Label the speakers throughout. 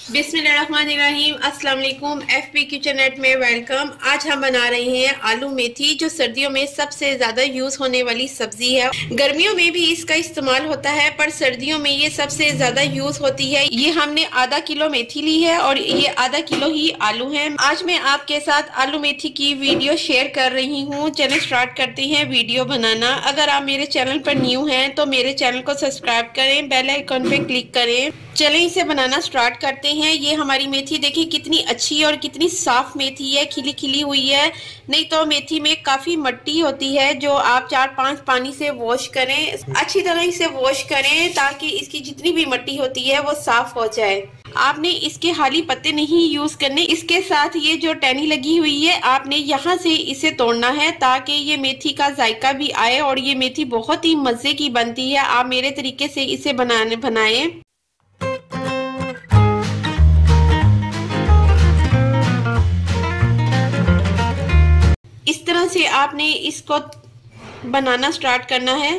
Speaker 1: बिस्मिल्लाहिर्रहमानिर्रहीम। अस्सलाम वालेकुम। एफपी किचन नेट में वेलकम। आज हम बना रहे हैं आलू मेथी, जो सर्दियों में सबसे ज़्यादा यूज़ होने वाली सब्जी है। गर्मियों में भी इसका इस्तेमाल होता है, पर सर्दियों में ये सबसे ज़्यादा यूज़ होती है। ये हमने आधा किलो मेथी ली है और ये आधा किलो ही आलू है। आज मैं आपके साथ आलू मेथी की वीडियो शेयर कर रही हूँ। चलिए स्टार्ट करते हैं वीडियो बनाना। अगर आप मेरे चैनल पर न्यू हैं तो मेरे चैनल को सब्सक्राइब करें, बेल आइकन पे क्लिक करें। चलें इसे बनाना स्टार्ट करते हैं। ये हमारी मेथी देखिए कितनी अच्छी और कितनी साफ मेथी है, खिली खिली हुई है। नहीं तो मेथी में काफ़ी मिट्टी होती है, जो आप 4-5 पानी से वॉश करें। अच्छी तरह इसे वॉश करें ताकि इसकी जितनी भी मिट्टी होती है वो साफ हो जाए। आपने इसके खाली पत्ते नहीं यूज करने, इसके साथ ये जो टहनी लगी हुई है आपने यहाँ से इसे तोड़ना है ताकि ये मेथी का जायका भी आए और ये मेथी बहुत ही मजे की बनती है। आप मेरे तरीके से इसे बनाएं। इस तरह से आपने इसको बनाना स्टार्ट करना है।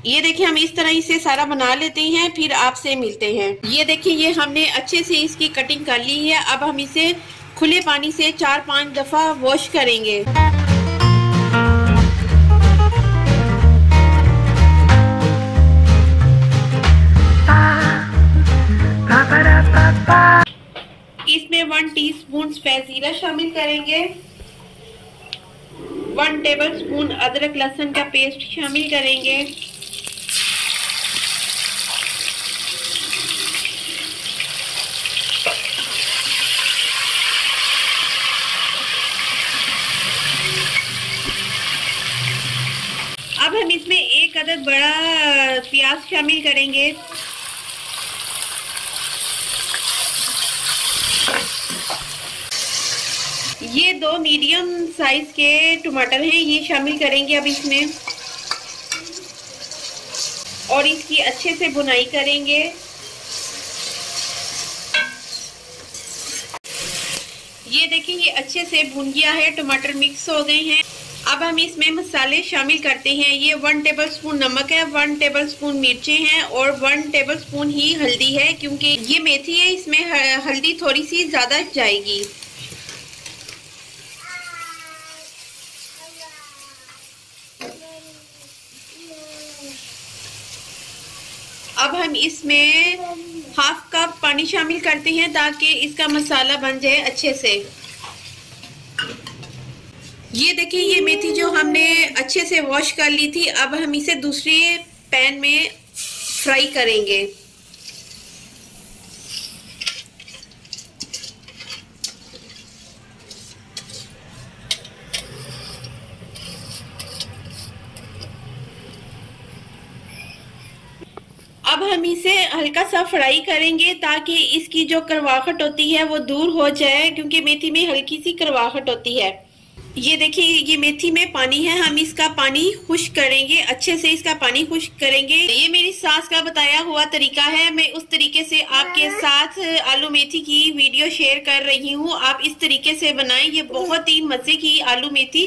Speaker 1: ये देखिए हम इस तरह इसे सारा बना लेते हैं, फिर आपसे मिलते हैं। ये देखिए ये हमने अच्छे से इसकी कटिंग कर ली है। अब हम इसे खुले पानी से 4-5 दफा वॉश करेंगे। इसमें 1 टीस्पून स्पाइस शामिल करेंगे, 1 टेबलस्पून अदरक लहसुन का पेस्ट शामिल करेंगे, अब हम इसमें 1 अदद बड़ा प्याज शामिल करेंगे। ये 2 मीडियम साइज के टमाटर हैं, ये शामिल करेंगे अब इसमें और इसकी अच्छे से भुनाई करेंगे। ये देखिए ये अच्छे से भुन गया है, टमाटर मिक्स हो गए हैं। अब हम इसमें मसाले शामिल करते हैं। ये 1 टेबलस्पून नमक है, 1 टेबलस्पून मिर्चें हैं और 1 टेबलस्पून ही हल्दी है, क्योंकि ये मेथी है इसमें हल्दी थोड़ी सी ज़्यादा जाएगी। अब हम इसमें 1/2 कप पानी शामिल करते हैं ताकि इसका मसाला बन जाए अच्छे से। ये देखिए ये मेथी जो हमने अच्छे से वॉश कर ली थी, अब हम इसे दूसरे पैन में फ्राई करेंगे। अब हम इसे हल्का सा फ्राई करेंगे ताकि इसकी जो कड़वाहट होती है वो दूर हो जाए, क्योंकि मेथी में हल्की सी कड़वाहट होती है। ये देखिए ये मेथी में पानी है, हम इसका पानी खुश्क करेंगे, अच्छे से इसका पानी खुश्क करेंगे। ये मेरी सास का बताया हुआ तरीका है, मैं उस तरीके से आपके साथ आलू मेथी की वीडियो शेयर कर रही हूँ। आप इस तरीके से बनाएं, ये बहुत ही मजे की आलू मेथी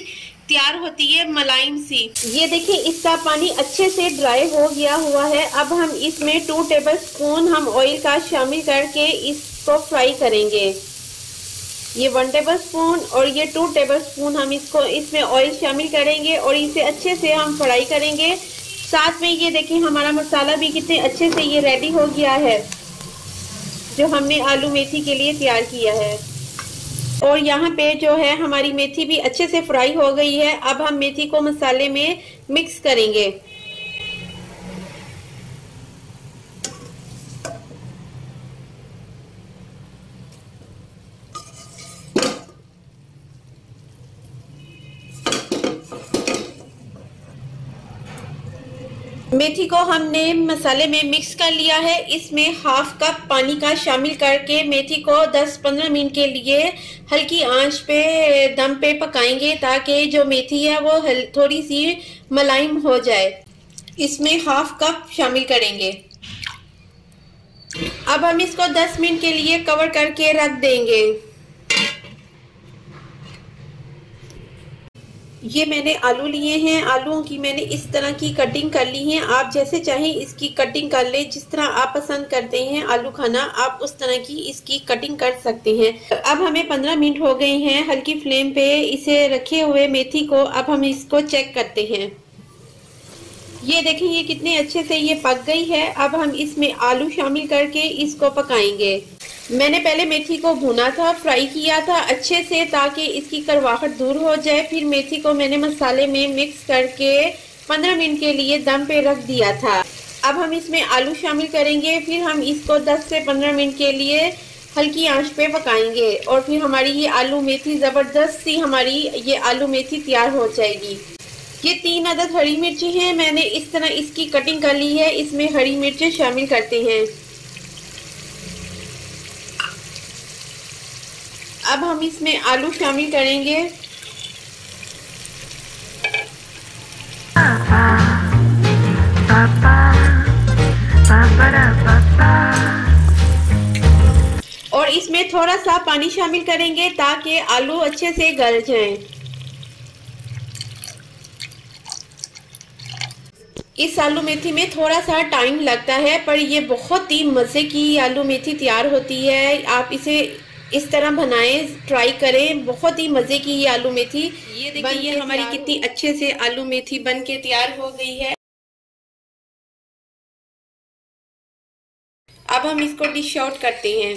Speaker 1: तैयार होती है, मुलायम सी। ये देखिए इसका पानी अच्छे से ड्राई हो गया हुआ है। अब हम इसमें 2 टेबलस्पून हम ऑयल का शामिल करके इसको फ्राई करेंगे। ये 1 टेबलस्पून और ये 2 टेबलस्पून हम इसमें ऑयल शामिल करेंगे और इसे अच्छे से हम फ्राई करेंगे। साथ में ये देखिए हमारा मसाला भी कितने अच्छे से ये रेडी हो गया है, जो हमने आलू मेथी के लिए तैयार किया है। और यहाँ पे जो है हमारी मेथी भी अच्छे से फ्राई हो गई है। अब हम मेथी को मसाले में मिक्स करेंगे। मेथी को हमने मसाले में मिक्स कर लिया है। इसमें 1/2 कप पानी का शामिल करके मेथी को 10-15 मिनट के लिए हल्की आंच पे दम पे पकाएंगे ताकि जो मेथी है वो थोड़ी सी मुलायम हो जाए। इसमें 1/2 कप शामिल करेंगे। अब हम इसको 10 मिनट के लिए कवर करके रख देंगे। ये मैंने आलू लिए हैं, आलूओं की मैंने इस तरह की कटिंग कर ली है। आप जैसे चाहें इसकी कटिंग कर ले, जिस तरह आप पसंद करते हैं आलू खाना, आप उस तरह की इसकी कटिंग कर सकते हैं। अब हमें 15 मिनट हो गए हैं हल्की फ्लेम पे इसे रखे हुए मेथी को। अब हम इसको चेक करते हैं। ये देखें ये कितने अच्छे से ये पक गई है। अब हम इसमें आलू शामिल करके इसको पकाएंगे। मैंने पहले मेथी को भुना था, फ्राई किया था अच्छे से ताकि इसकी कड़वाहट दूर हो जाए। फिर मेथी को मैंने मसाले में मिक्स करके 15 मिनट के लिए दम पे रख दिया था। अब हम इसमें आलू शामिल करेंगे, फिर हम इसको 10 से 15 मिनट के लिए हल्की आंच पे पकाएंगे और फिर हमारी ये आलू मेथी ज़बरदस्त सी हमारी ये आलू मेथी तैयार हो जाएगी। ये 3 अदद हरी मिर्ची हैं, मैंने इस तरह इसकी कटिंग कर ली है। इसमें हरी मिर्चें शामिल करते हैं। अब हम इसमें आलू शामिल करेंगे। और इसमें थोड़ा सा पानी शामिल करेंगे ताकि आलू अच्छे से गल जाएं। इस आलू मेथी में थोड़ा सा टाइम लगता है, पर ये बहुत ही मज़े की आलू मेथी तैयार होती है। आप इसे इस तरह बनाएं, ट्राई करें, बहुत ही मज़े की ये आलू मेथी। ये देखिए ये हमारी कितनी अच्छे से आलू मेथी बन के तैयार हो गई है। अब हम इसको डिश आउट करते हैं।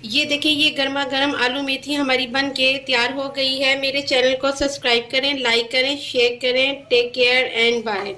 Speaker 1: ये देखिए ये गर्मा गर्म आलू मेथी हमारी बन के तैयार हो गई है। मेरे चैनल को सब्सक्राइब करें, लाइक करें, शेयर करें। Take care and bye.